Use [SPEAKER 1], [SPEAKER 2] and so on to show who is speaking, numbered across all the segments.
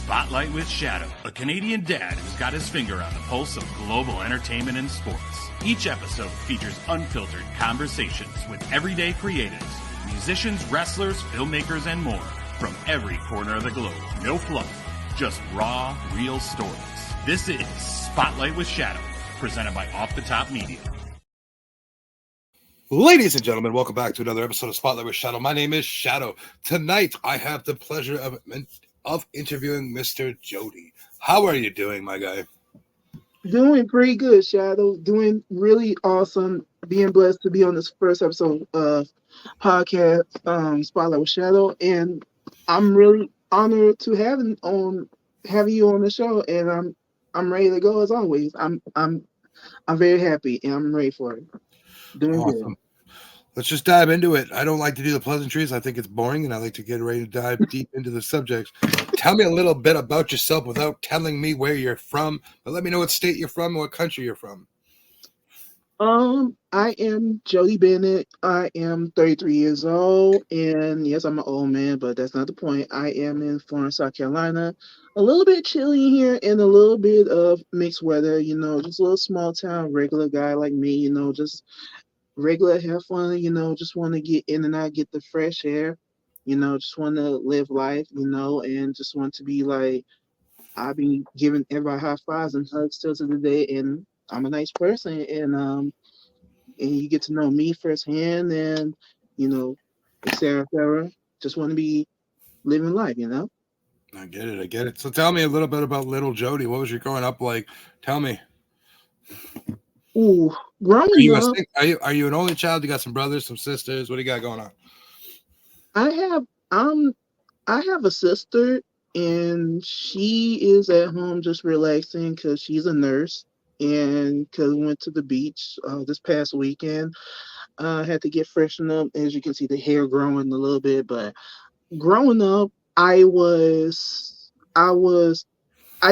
[SPEAKER 1] Spotlight with Shadow, a Canadian dad who's got his finger on the pulse of global entertainment and sports. Each episode features unfiltered conversations with everyday creatives, musicians, wrestlers, filmmakers, and more from every corner of the globe. No fluff, just raw, real stories. This is Spotlight with Shadow, presented by Off the Top Media.
[SPEAKER 2] Ladies and gentlemen, welcome back to another episode of Spotlight with Shadow. My name is Shadow. Tonight, I have the pleasure of interviewing Mr. Jody. How are you doing, my guy?
[SPEAKER 3] Doing pretty good, Shadow. Doing really awesome. Being blessed to be on this first episode of podcast Spotlight with Shadow, and I'm really honored to have you on the show. And I'm ready to go as always. I'm very happy and I'm ready for it. Doing
[SPEAKER 2] awesome.
[SPEAKER 3] Good.
[SPEAKER 2] Let's just dive into it. I don't like to do the pleasantries. I think it's boring, and I like to get ready to dive deep into the subjects. Tell me a little bit about yourself without telling me where you're from, but let me know what state you're from and what country you're from.
[SPEAKER 3] I am Jody Bennett. I am 33 years old, and yes, I'm an old man, but that's not the point. I am in Florence, South Carolina. A little bit chilly here and a little bit of mixed weather, just a little small town, regular guy like me, just regular, have fun, just want to get in and out, get the fresh air, just want to live life, and just want to be like, I be giving everybody high fives and hugs still to the day, and I'm a nice person, and you get to know me firsthand, and et cetera, et cetera. Just want to be living life,
[SPEAKER 2] I get it. So tell me a little bit about little Jody. What was your growing up like? Tell me.
[SPEAKER 3] Ooh, growing up.
[SPEAKER 2] Are you an only child? You got some brothers, some sisters? What do you got going on?
[SPEAKER 3] I have a sister, and she is at home just relaxing because she's a nurse, and because we went to the beach this past weekend. Had to get freshened up. As you can see, the hair growing a little bit, but growing up, I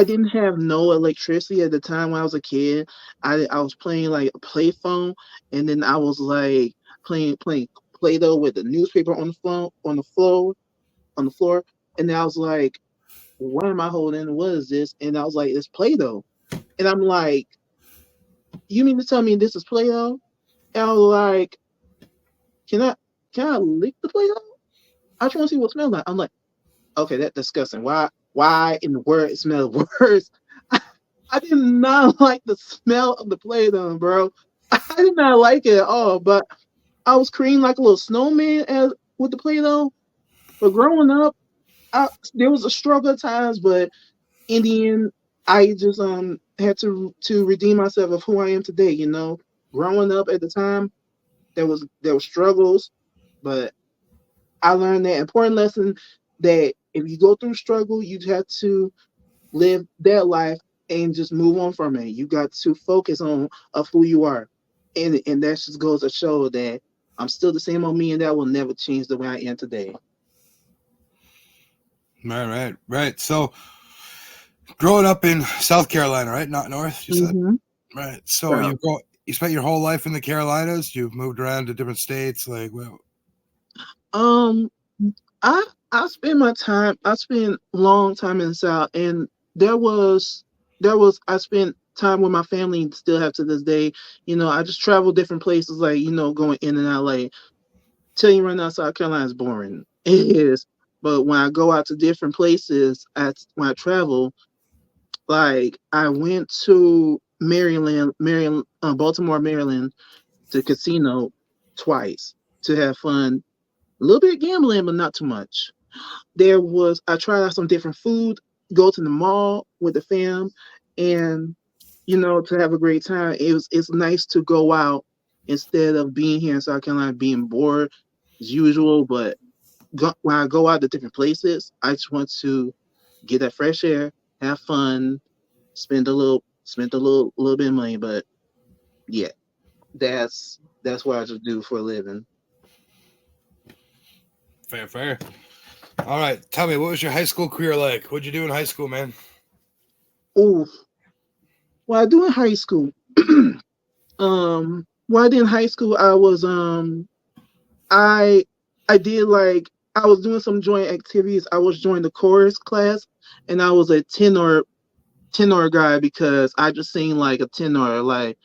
[SPEAKER 3] didn't have no electricity at the time when I was a kid. I was playing like a play phone, and then I was like playing Play-Doh with the newspaper on the floor, and then I was like, what am I holding? What is this? And I was like, it's Play-Doh. And I'm like, you mean to tell me this is Play-Doh? And I was like, can I lick the Play-Doh? I just want to see what it smells like. I'm like, okay, that's disgusting. Why in the world it smells worse? I did not like the smell of the Play-Doh, bro. I did not like it at all. But I was creating like a little snowman with the Play-Doh. But growing up, there was a struggle at times, but in the end, I just had to redeem myself of who I am today. Growing up at the time, there was struggles, but I learned that important lesson that if you go through struggle, you have to live that life and just move on from it. You got to focus on of who you are, and that just goes to show that I'm still the same old me, and that will never change the way I am today.
[SPEAKER 2] Right. So, growing up in South Carolina, right? Not North, you said? Right. So, you spent your whole life in the Carolinas? You've moved around to different states? Like, well...
[SPEAKER 3] I spent a long time in the South, and I spent time with my family and still have to this day. I just travel different places, like, going in and out. Like, tell you right now, South Carolina is boring. It is. But when I go out to different places, when I travel, like, I went to Baltimore, Maryland, to casino twice to have fun. A little bit of gambling, but not too much. I tried out some different food, go to the mall with the fam, and to have a great time. It's nice to go out instead of being here in South Carolina being bored as usual. But when I go out to different places, I just want to get that fresh air, have fun, spend a little bit of money. But yeah, that's what I just do for a living.
[SPEAKER 2] Fair. All right. Tell me, what was your high school career like? What'd you do in high school, man?
[SPEAKER 3] Oh, what I do in high school. What I did in high school, I was I did, like, I was doing some joint activities. I was joining the chorus class and I was a tenor guy because I just sing like a tenor. Like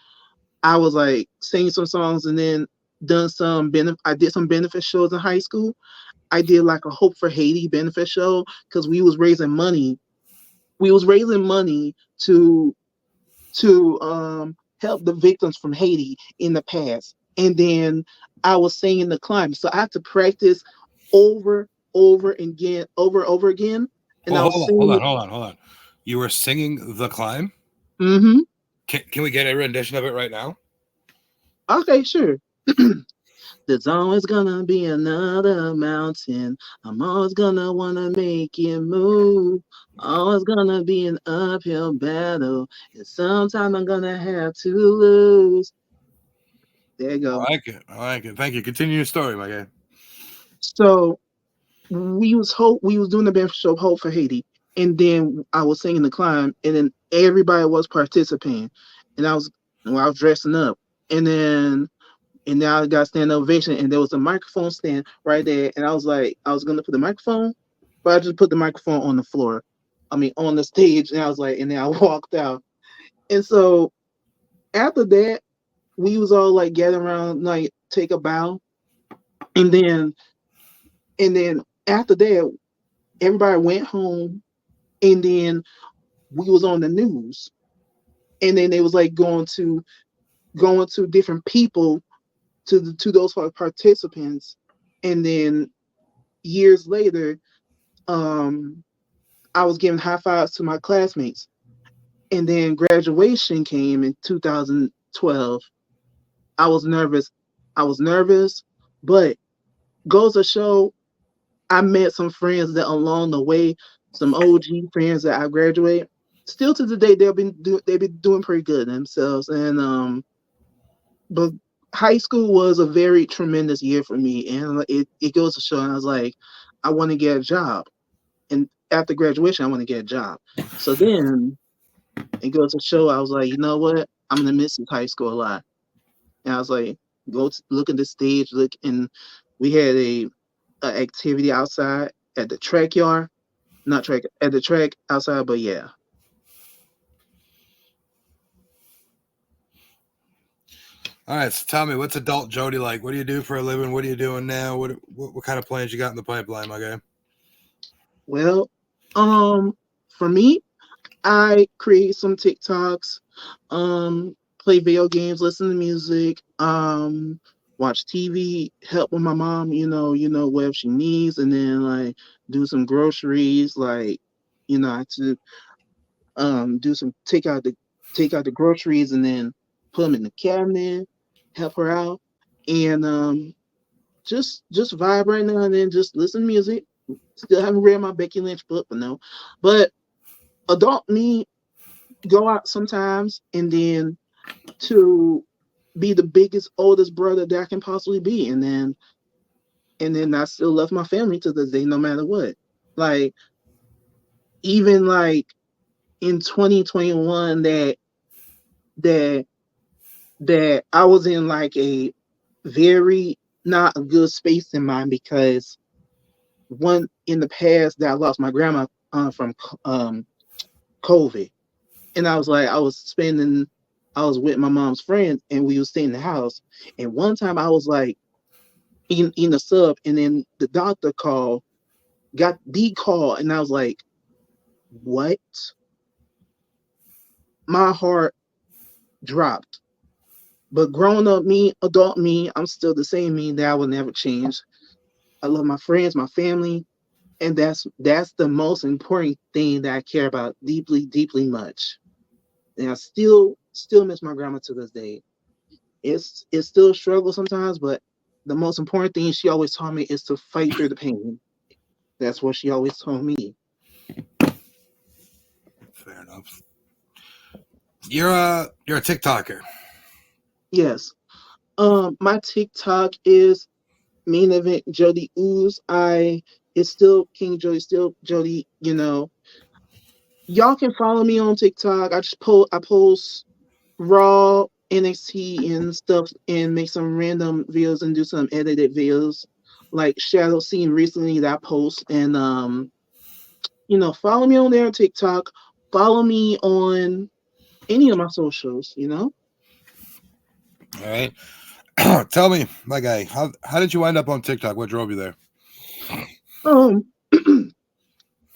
[SPEAKER 3] I was like singing some songs and then done some I did some benefit shows in high school. I did like a Hope for Haiti benefit show because we was raising money. We was raising money to help the victims from Haiti in the past. And then I was singing the climb. So I had to practice over, over again. And
[SPEAKER 2] Well,
[SPEAKER 3] I was singing.
[SPEAKER 2] hold on. You were singing The Climb?
[SPEAKER 3] Mm-hmm.
[SPEAKER 2] Can we get a rendition of it right now?
[SPEAKER 3] Okay, sure. There's always gonna be another mountain. I'm always gonna wanna make it move. Always gonna be an uphill battle. And sometime I'm gonna have to lose. There you
[SPEAKER 2] I
[SPEAKER 3] go.
[SPEAKER 2] like it. I like it. Thank you. Continue your story, my guy.
[SPEAKER 3] So we was doing the benefit show Hope for Haiti. And then I was singing the climb and then everybody was participating. And I was dressing up. And then now I got standing ovation, and there was a microphone stand right there, and I was like, I was gonna put the microphone, but I just put the microphone on the floor, I mean on the stage, and I was like, and then I walked out, and so after that, we was all like gathered around, like take a bow, and then after that, everybody went home, and then we was on the news, and then they was like going to different people to those participants, and then years later, um, I was giving high fives to my classmates. And then graduation came in 2012. I was nervous. I was nervous, but goes to show I met some friends that along the way, some OG friends that I graduated. Still to the day, they've been doing pretty good themselves. And but high school was a very tremendous year for me, and it goes to show. And I was like, I want to get a job, and after graduation, I want to get a job. So then it goes to show. I was like, you know what? I'm gonna miss this high school a lot. And I was like, look at the stage, look, and we had a activity outside at the track yard, not track at the track outside, but yeah.
[SPEAKER 2] All right, so tell me, what's adult Jody like? What do you do for a living? What are you doing now? What kind of plans you got in the pipeline, my guy?
[SPEAKER 3] Well, for me, I create some TikToks, play video games, listen to music, watch TV, help with my mom, whatever she needs, and then like do some groceries, like I have to do some take out the groceries and then put them in the cabinet, help her out, and just vibe right now and then just listen to music. Still haven't read my Becky Lynch book, but no. But adult me go out sometimes and then to be the biggest oldest brother that I can possibly be, and then I still love my family to this day no matter what. Like even like in 2021 that that I was in like a very not a good space in mind because one in the past that I lost my grandma from um COVID, and I was like I was with my mom's friends and we was staying in the house, and one time I was like in the sub, and then the doctor got the call, and I was like, what? My heart dropped. But grown up me, adult me, I'm still the same me that I will never change. I love my friends, my family, and that's the most important thing that I care about deeply, deeply much. And I still miss my grandma to this day. It's still a struggle sometimes, but the most important thing she always taught me is to fight through the pain. That's what she always told me.
[SPEAKER 2] Fair enough. You're a TikToker.
[SPEAKER 3] Yes. My TikTok is main event Jody Ooze. It's still King Jody, still Jody. Y'all can follow me on TikTok. I post raw NXT and stuff and make some random videos and do some edited videos like Shadow Scene recently that I post, and follow me on there on TikTok. Follow me on any of my socials.
[SPEAKER 2] All right. Tell me, my guy, how did you wind up on TikTok? What drove you there?
[SPEAKER 3] Um,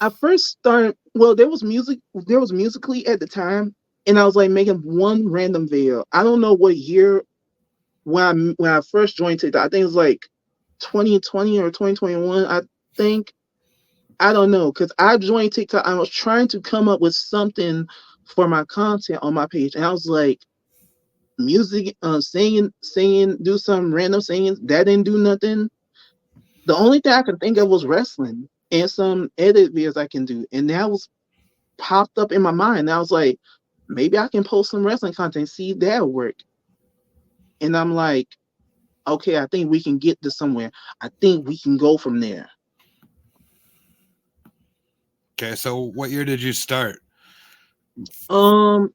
[SPEAKER 3] I first started. Well, there was music. There was Musically at the time, and I was like making one random video. I don't know what year when I first joined TikTok. I think it was like 2020 or 2021. I think I don't know because I joined TikTok. I was trying to come up with something for my content on my page, and I was like, music, singing, do some random singing. That didn't do nothing. The only thing I could think of was wrestling and some edit videos I can do, and that was popped up in my mind. And I was like, maybe I can post some wrestling content, see if that'll work. And I'm like, okay, I think we can get to somewhere. I think we can go from there.
[SPEAKER 2] Okay, so what year did you start?
[SPEAKER 3] Um,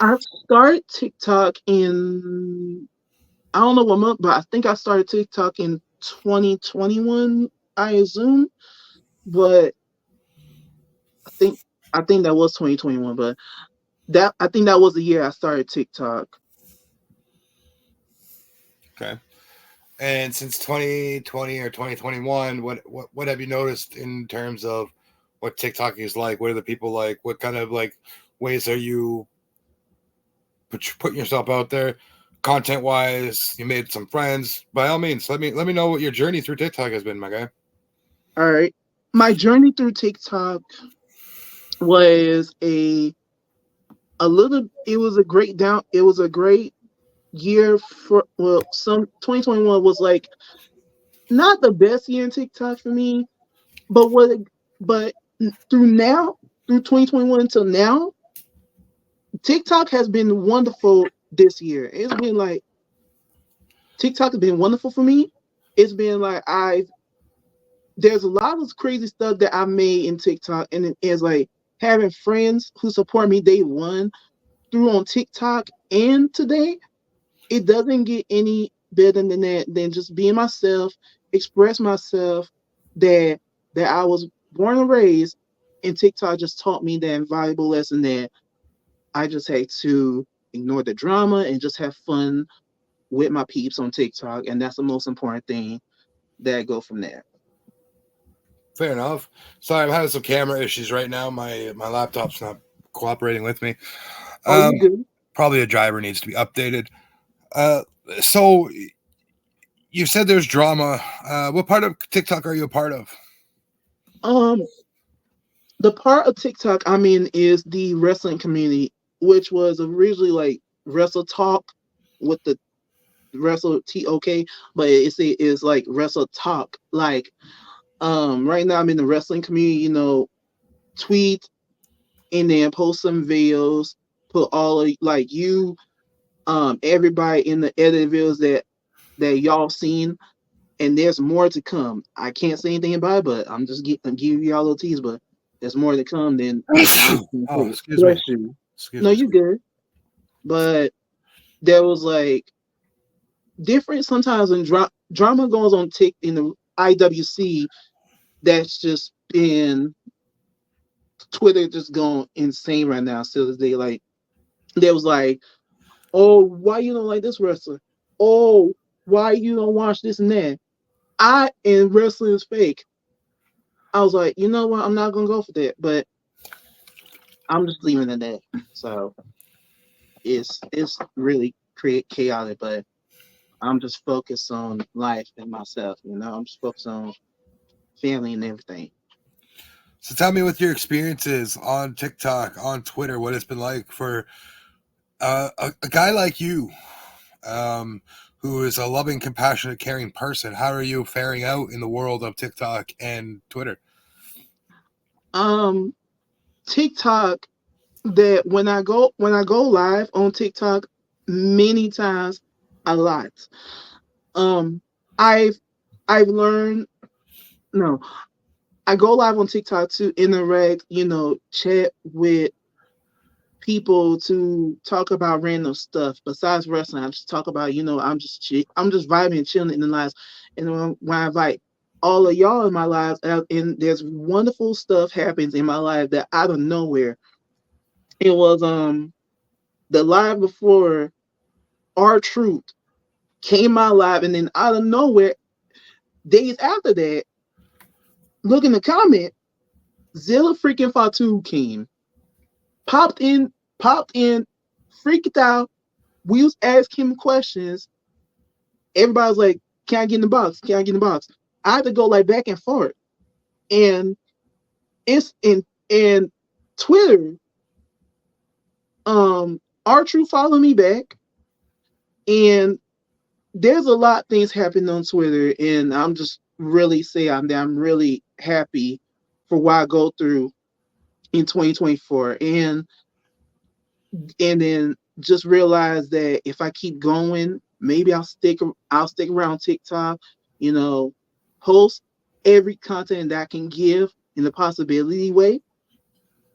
[SPEAKER 3] I started TikTok in I don't know what month, but I think I started TikTok in 2021. I assume, but I think I think that was 2021. But that I think that was the year I started TikTok.
[SPEAKER 2] Okay. And since 2020 or 2021, what have you noticed in terms of what TikTok is like? What are the people like? What kind of like ways are you putting yourself out there, content wise? You made some friends. By all means, let me know what your journey through TikTok has been, my guy.
[SPEAKER 3] All right, my journey through TikTok was a little. It was a great down. It was a great year for some 2021 was like not the best year in TikTok for me, but but through 2021 until now, TikTok has been wonderful this year. It's been like TikTok has been wonderful for me. It's been like there's a lot of crazy stuff that I made in TikTok, and it's like having friends who support me day one through on TikTok and today. It doesn't get any better than that, than just being myself, express myself, that I was born and raised, and TikTok just taught me that valuable lesson that I just had to ignore the drama and just have fun with my peeps on TikTok, and that's the most important thing that go from there.
[SPEAKER 2] Fair enough. Sorry, I'm having some camera issues right now. My laptop's not cooperating with me.
[SPEAKER 3] Oh,
[SPEAKER 2] Um,
[SPEAKER 3] you good?
[SPEAKER 2] Probably a driver needs to be updated. Uh, so you said there's drama. What part of TikTok are you a part of?
[SPEAKER 3] Um, the part of TikTok I'm in is the wrestling community, which was originally like Wrestle Talk with the Wrestle TOK, but it's like Wrestle Talk. Like right now I'm in the wrestling community, tweet and then post some videos, put all of like you, everybody in the edit videos that y'all seen, and there's more to come. I can't say anything about it, but I'm giving y'all a little tease, but there's more to come than I can
[SPEAKER 2] Oh,
[SPEAKER 3] say.
[SPEAKER 2] excuse me.
[SPEAKER 3] Bless you.
[SPEAKER 2] Excuse
[SPEAKER 3] No,
[SPEAKER 2] me.
[SPEAKER 3] you good. But there was like different sometimes when drama goes on tick in the IWC. That's just been Twitter just going insane right now. Still this day, like there was like, oh, why you don't like this wrestler? Oh, why you don't watch this and that? And wrestling is fake. I was like, you know what? I'm not gonna go for that, but I'm just leaving it at that. So it's really create chaotic, but I'm just focused on life and myself. I'm just focused on family and everything.
[SPEAKER 2] So tell me what your experiences on TikTok, on Twitter, what it's been like for a guy like you, um, who is a loving, compassionate, caring person. How are you faring out in the world of TikTok and Twitter?
[SPEAKER 3] Um, TikTok. That when I go live on TikTok, many times, a lot. Um, I've I've learned no. I go live on TikTok to interact, chat with people to talk about random stuff besides wrestling. I just talk about, I'm just vibing and chilling in the lives. And when I invite all of y'all in my lives, and there's wonderful stuff happens in my life that out of nowhere. It was the live before our truth came out live, and then out of nowhere, days after that, look in the comment, Zilla freaking Fatu came, popped in, popped in, freaked out. We was asking him questions. Everybody's like, "Can I get in the box? Can I get in the box?" I had to go like back and forth, and it's in Twitter. Our True followed me back, and there's a lot of things happening on Twitter, and I'm just really say I'm really happy for what I go through in 2024, and then just realize that if I keep going, maybe I'll stick around TikTok, you know, post every content that I can give in the possibility way.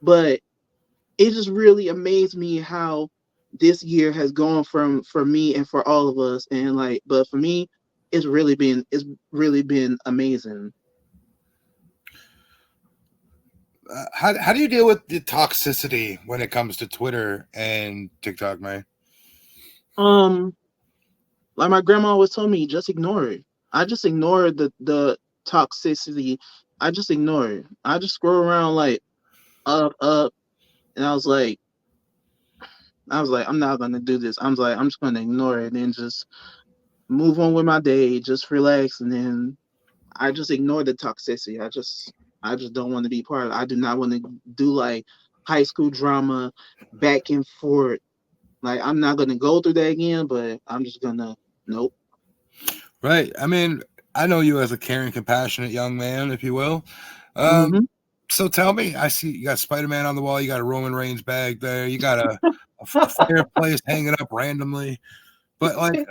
[SPEAKER 3] But it just really amazed me how this year has gone from for me and for all of us. And like, but for me, it's really been amazing.
[SPEAKER 2] How do you deal with the toxicity when it comes to Twitter and TikTok, man?
[SPEAKER 3] Um, like my grandma always told me, just ignore it. I just ignore the toxicity. I just ignore it. I just scroll around like up, and I was like, I'm not gonna do this. I'm just gonna ignore it and just move on with my day, just relax, and then I just ignore the toxicity. I just don't want to be part of it. I do not want to do like high school drama back and forth. Like I'm not gonna go through that again, but I'm just gonna nope.
[SPEAKER 2] Right. I mean, I know you as a caring, compassionate young man, if you will. Um,
[SPEAKER 3] Hmm.
[SPEAKER 2] so tell me, I see you got Spider Man on the wall. You got a Roman Reigns bag there. You got a fireplace hanging up randomly. But like,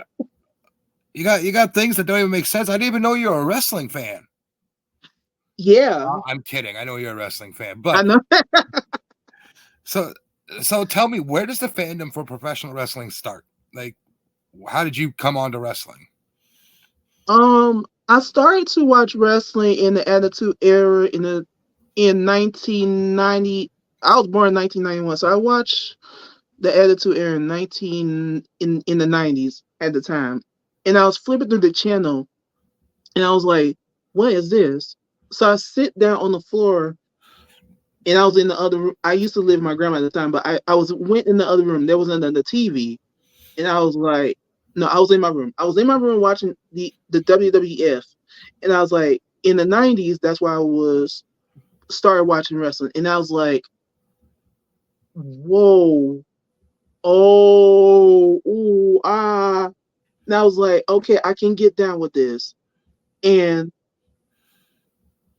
[SPEAKER 2] you got things that don't even make sense. I didn't even know you're a wrestling fan.
[SPEAKER 3] Yeah,
[SPEAKER 2] I'm kidding. I know you're a wrestling fan,
[SPEAKER 3] I
[SPEAKER 2] but
[SPEAKER 3] know.
[SPEAKER 2] so so tell me, where does the fandom for professional wrestling start? Like, how did you come on to wrestling?
[SPEAKER 3] I started to watch wrestling in the Attitude Era in 1990. I was born in 1991, so I watched the Attitude Era in the 90s at the time, and I was flipping through the channel, and I was like, "What is this?" So I sit down on the floor, and I was in the other room. I used to live with my grandma at the time, but I went in the other room. There was another TV, and I was like, no, I was in my room. I was in my room watching the WWF, and I was like, in the 90s, that's why I was started watching wrestling, and I was like, whoa, oh, ooh, ah, and I was like, okay, I can get down with this, and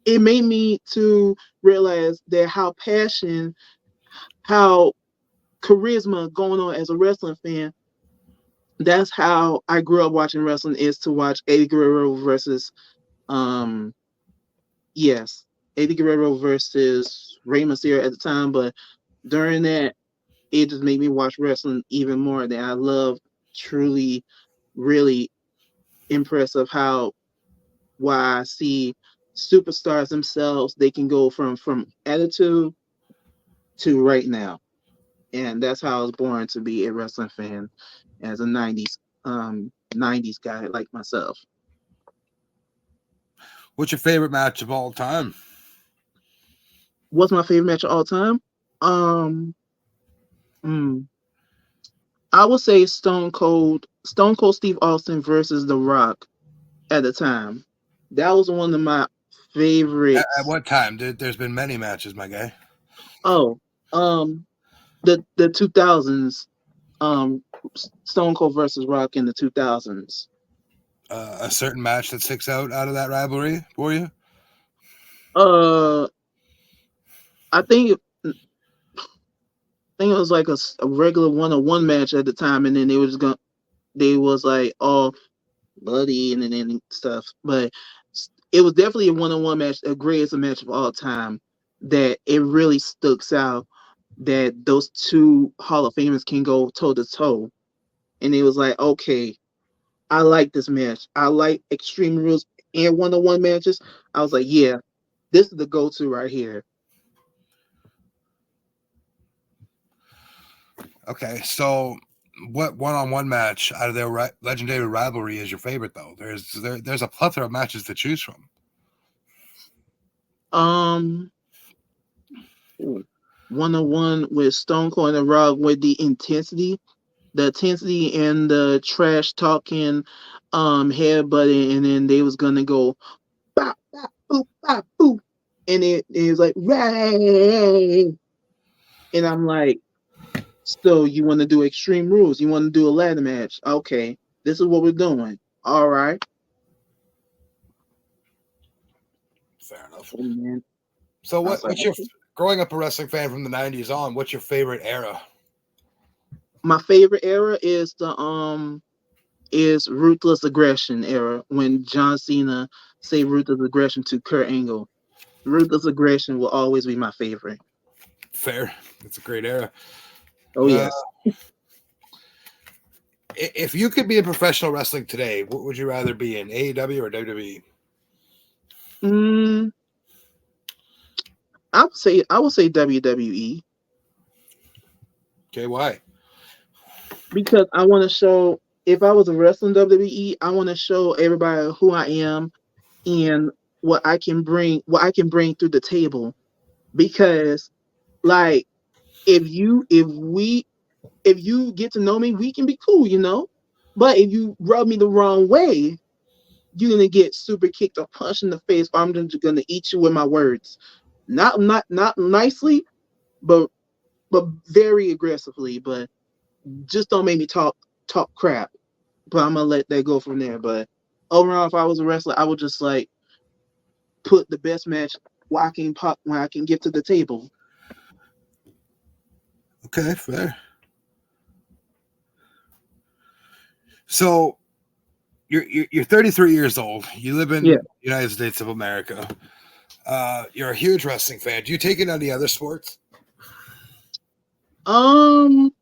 [SPEAKER 3] it made me to realize that how charisma going on as a wrestling fan. That's how I grew up watching wrestling, is to watch Eddie Guerrero versus um yes, Eddie Guerrero versus Rey Mysterio at the time, but during that it just made me watch wrestling even more. That I love, truly, really impressive how why I see superstars themselves, they can go from attitude to right now. And that's how I was born to be a wrestling fan as a 90s guy like myself.
[SPEAKER 2] What's your favorite match of all time?
[SPEAKER 3] What's my favorite match of all time? Um, hmm, I would say Stone Cold Steve Austin versus The Rock at the time. That was one of my
[SPEAKER 2] At
[SPEAKER 3] favorites.
[SPEAKER 2] what time? There's been many matches, my guy.
[SPEAKER 3] Oh, um, the 2000s, Stone Cold versus Rock in the 2000s.
[SPEAKER 2] A certain match that sticks out of that rivalry for you?
[SPEAKER 3] Uh, I think it was like a regular one-on-one match at the time, and then they was like all bloody and then stuff. But it was definitely a one-on-one match, a greatest match of all time. That it really sticks out that those two Hall of Famers can go toe to toe, and it was like, okay, I like this match. I like Extreme Rules. and one-on-one matches, I was like, yeah, this is the go-to right here.
[SPEAKER 2] Okay, so what one-on-one match out of their legendary rivalry is your favorite though? There's a plethora of matches to choose from.
[SPEAKER 3] Um, one-on-one with Stone Cold and The Rock with the intensity and the trash talking, headbutting, and then they was gonna go bop bop boop bop boop, and it was like right, and I'm like, so you want to do Extreme Rules? You want to do a ladder match? Okay, this is what we're doing. All right,
[SPEAKER 2] Fair enough.
[SPEAKER 3] and then
[SPEAKER 2] So
[SPEAKER 3] I was like,
[SPEAKER 2] what's your growing up a wrestling fan from the '90s on? What's your favorite era?
[SPEAKER 3] my favorite era is ruthless aggression era when John Cena say ruthless aggression to Kurt Angle. Ruthless aggression will always be my favorite.
[SPEAKER 2] Fair. It's a great era.
[SPEAKER 3] Oh
[SPEAKER 2] Uh,
[SPEAKER 3] yes.
[SPEAKER 2] if you could be in professional wrestling today, what would you rather be in, AEW or WWE?
[SPEAKER 3] Mm, I would say WWE
[SPEAKER 2] Okay, why?
[SPEAKER 3] because I want to show if I was a wrestling WWE, I want to show everybody who I am and what I can bring through the table. Because like if you get to know me, we can be cool, you know. But if you rub me the wrong way, you're gonna get super kicked or punched in the face. Or I'm just gonna eat you with my words, not nicely, but very aggressively. But just don't make me talk crap. But I'm gonna let that go from there. But overall, if I was a wrestler, I would just like put the best match when I can get to the table.
[SPEAKER 2] Okay, fair. So you're 33 years old. You live in
[SPEAKER 3] Yeah.
[SPEAKER 2] the United States of America. You're a huge wrestling fan. Do you take in any other sports?
[SPEAKER 3] Um.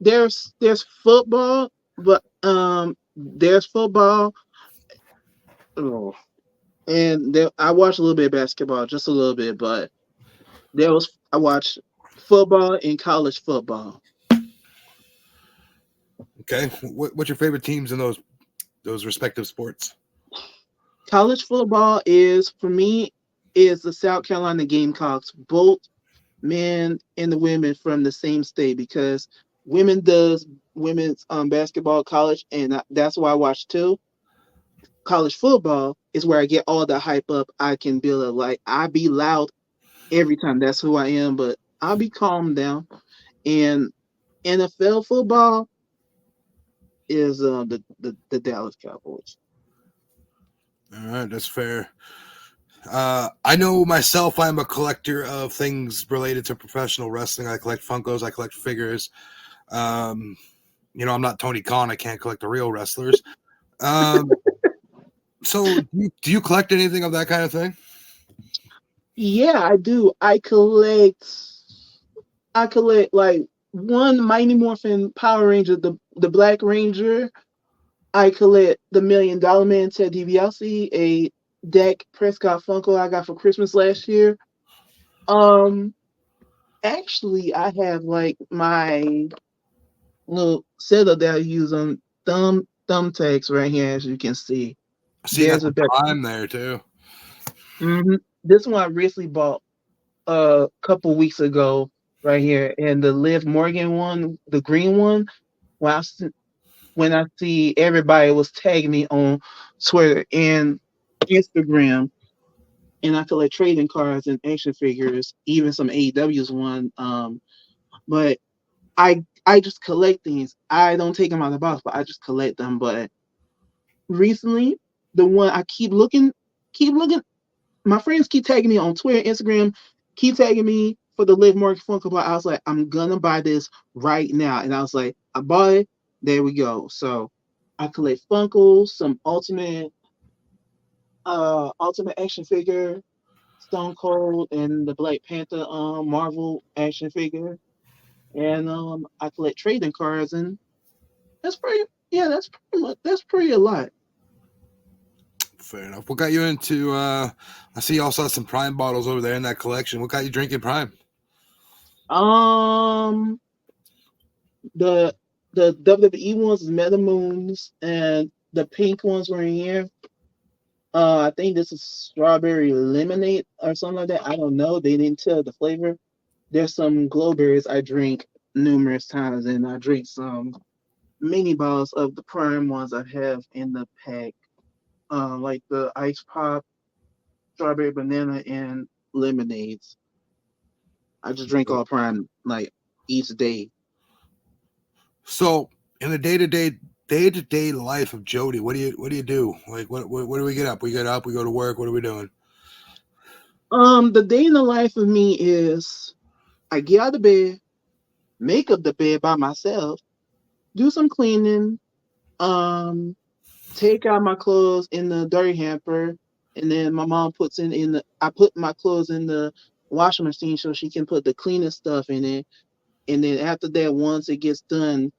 [SPEAKER 3] There's football, but there's football. Oh, and I watched a little bit of basketball, just a little bit, but I watched football and college football.
[SPEAKER 2] Okay, what's your favorite teams in those respective sports?
[SPEAKER 3] College football is for me is the South Carolina Gamecocks, both men and the women from the same state because women does women's basketball college, and that's why I watch too. College football is where I get all the hype up I can build up. Like I be loud every time. That's who I am, but I'll be calm down. And NFL football is the Dallas Cowboys.
[SPEAKER 2] All right, that's fair. I know myself, I'm a collector of things related to professional wrestling. I collect Funkos, I collect figures. Um, I'm not Tony Khan. I can't collect the real wrestlers. Um, so do you collect anything of that kind of thing?
[SPEAKER 3] Yeah, I do. I collect like one Mighty Morphin Power Ranger, the Black Ranger. I collect the $1 Million Man Ted DiBiase, a Dak Prescott Funko I got for Christmas last year. Um, Actually, I have like my little setup that I use on thumbtacks right here, as you can see.
[SPEAKER 2] So you got
[SPEAKER 3] There's a
[SPEAKER 2] some
[SPEAKER 3] better.
[SPEAKER 2] time there too.
[SPEAKER 3] This one I recently bought a couple weeks ago, right here, and the Liv Morgan one, the green one. When I s- when I see everybody was tagging me on Twitter and Instagram, and I collect trading cards and action figures, even some AEW's one. But I just collect things. I don't take them out of the box, but I just collect them. But recently, the one I keep looking. My friends keep tagging me on Twitter, Instagram, keep tagging me for the Live Morgan Funko Pop. I was like, I'm gonna buy this right now, and I was like, I bought it. There we go. So I collect Funkos, some ultimate action figure, Stone Cold, and the Black Panther Marvel action figure, and I collect trading cards, and that's pretty. Yeah, that's pretty much that's pretty a lot.
[SPEAKER 2] Fair enough. What got you into? I see you also have some Prime bottles over there in that collection. What got you drinking Prime?
[SPEAKER 3] Um, the the WWE ones is Meta Moons, and the pink ones were in here. I think this is strawberry lemonade or something like that. I don't know. They didn't tell the flavor. There's some glowberries I drink numerous times, and I drink some mini bottles of the prime ones I have in the pack, like the ice pop, strawberry banana, and lemonades. I just drink all prime like each day.
[SPEAKER 2] So, in the day to day life of Jody, what do you do? Like, what do we get up? We get up, we go to work. What are we doing?
[SPEAKER 3] The day in the life of me is I get out of bed, make up the bed by myself, do some cleaning, um, take out my clothes in the dirty hamper, and then my mom puts in the I put my clothes in the washing machine so she can put the cleanest stuff in it. And then after that, once it gets done,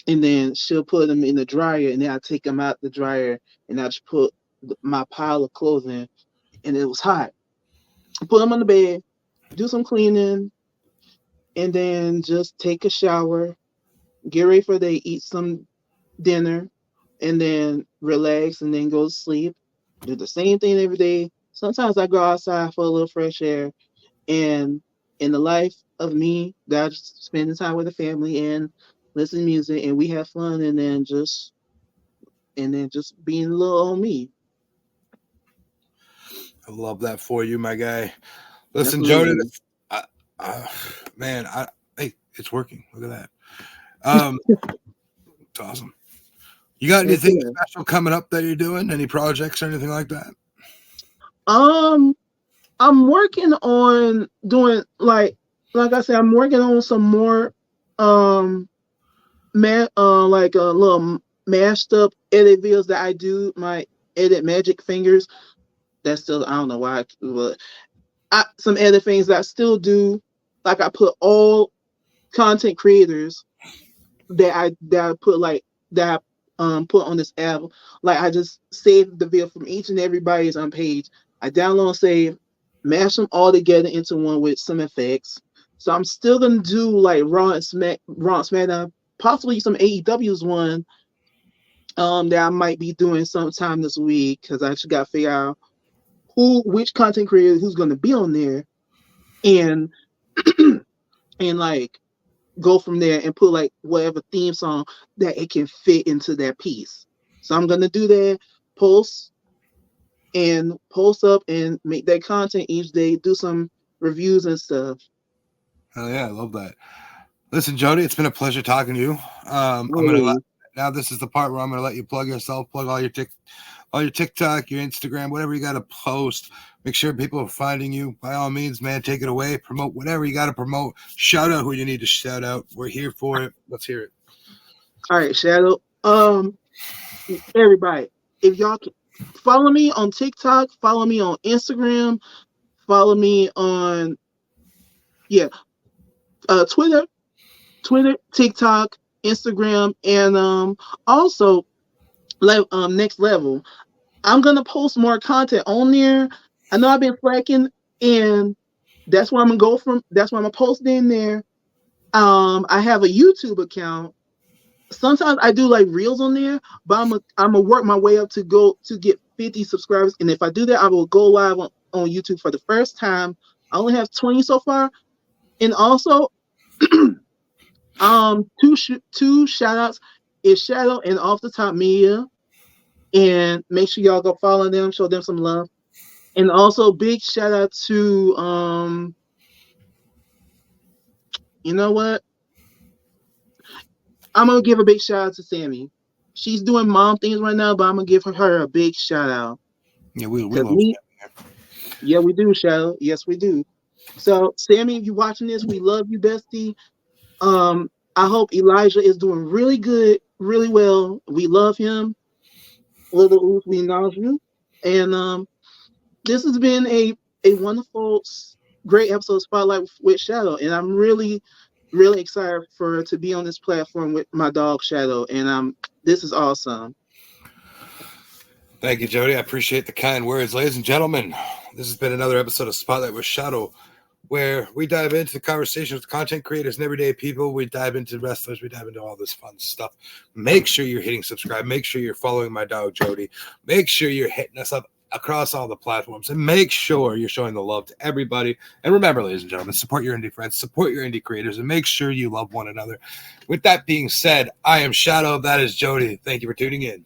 [SPEAKER 3] and then she'll put them in the dryer, and then I take them out the dryer, and I just put my pile of clothes in, and it was hot. Put them on the bed, do some cleaning, and then just take a shower, get ready for the day, eat some dinner, and then relax, and then go to sleep. Do the same thing every day. Sometimes I go outside for a little fresh air, and in the life of me, that's spending time with the family and listen to music, and we have fun, and then just being little old me.
[SPEAKER 2] I love that for you, my guy. Listen, Jody,
[SPEAKER 3] Absolutely.
[SPEAKER 2] I, uh, man, hey, it's working. Look at that. It's awesome. You got
[SPEAKER 3] Heck
[SPEAKER 2] anything
[SPEAKER 3] yeah.
[SPEAKER 2] special coming up that you're doing? Any projects or anything like that?
[SPEAKER 3] Um, I'm working on doing like I said, I'm working on some more um like a little mashed up edit videos that I do my edit magic fingers. That's still I don't know why, but some edit things that I still do. Like I put all content creators that I put like that I put on this app. Like I just save the video from each and everybody's on page. I download, save, mash them all together into one with some effects. So I'm still gonna do like Raw and SmackDown, possibly some AEW's one that I might be doing sometime this week because I just got to figure out which content creator who's gonna be on there and and like go from there and put like whatever theme song that it can fit into that piece. So I'm gonna do that, post post up and make that content each day, do some reviews and stuff.
[SPEAKER 2] Hell yeah, I love that. Listen, Jody, it's been a pleasure talking to you. I'm gonna
[SPEAKER 3] Always.
[SPEAKER 2] now. This is the part where I'm gonna let you plug yourself, plug all your TikTok, your Instagram, whatever you got to post. Make sure people are finding you. By all means, man, take it away. Promote whatever you got to promote. Shout out who you need to shout out. We're here for it. Let's hear it.
[SPEAKER 3] All right, Shadow. Everybody, if y'all can follow me on TikTok, follow me on Instagram, follow me on yeah, Twitter, TikTok, Instagram, and also next level. I'm gonna post more content on there. I know I've been slacking, and that's where I'm gonna go from. That's why I'm gonna post it in there. I have a YouTube account. Sometimes I do like reels on there, but I'm gonna work my way up to go to get 50 subscribers. And if I do that, I will go live on YouTube for the first time. I only have 20 so far, and also two shout outs is Shadow and Off the Top Media, and make sure y'all go follow them, show them some love. And also big shout out to you know what? I'm gonna give a big shout out to Sammy. She's doing mom things right now, but I'm gonna give her a big shout out.
[SPEAKER 2] Yeah, we
[SPEAKER 3] Cause
[SPEAKER 2] love
[SPEAKER 3] me,
[SPEAKER 2] that.
[SPEAKER 3] yeah, we do, Shadow. Yes, we do. So Sammy, if you're watching this, we love you, bestie. I hope Elijah is doing really good, really well. We love him. Little Oof, we acknowledge you. And this has been a wonderful, great episode of Spotlight with Shadow, and I'm really, really excited for to be on this platform with my dog Shadow, and this is awesome.
[SPEAKER 2] Thank you, Jody. I appreciate the kind words. Ladies and gentlemen, this has been another episode of Spotlight with Shadow, where we dive into the conversation with content creators and everyday people. We dive into wrestlers. We dive into all this fun stuff. Make sure you're hitting subscribe. Make sure you're following my dog, Jody. Make sure you're hitting us up across all the platforms. And make sure you're showing the love to everybody. And remember, ladies and gentlemen, support your indie friends. Support your indie creators. And make sure you love one another. With that being said, I am Shadow. That is Jody. Thank you for tuning in.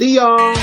[SPEAKER 3] See y'all.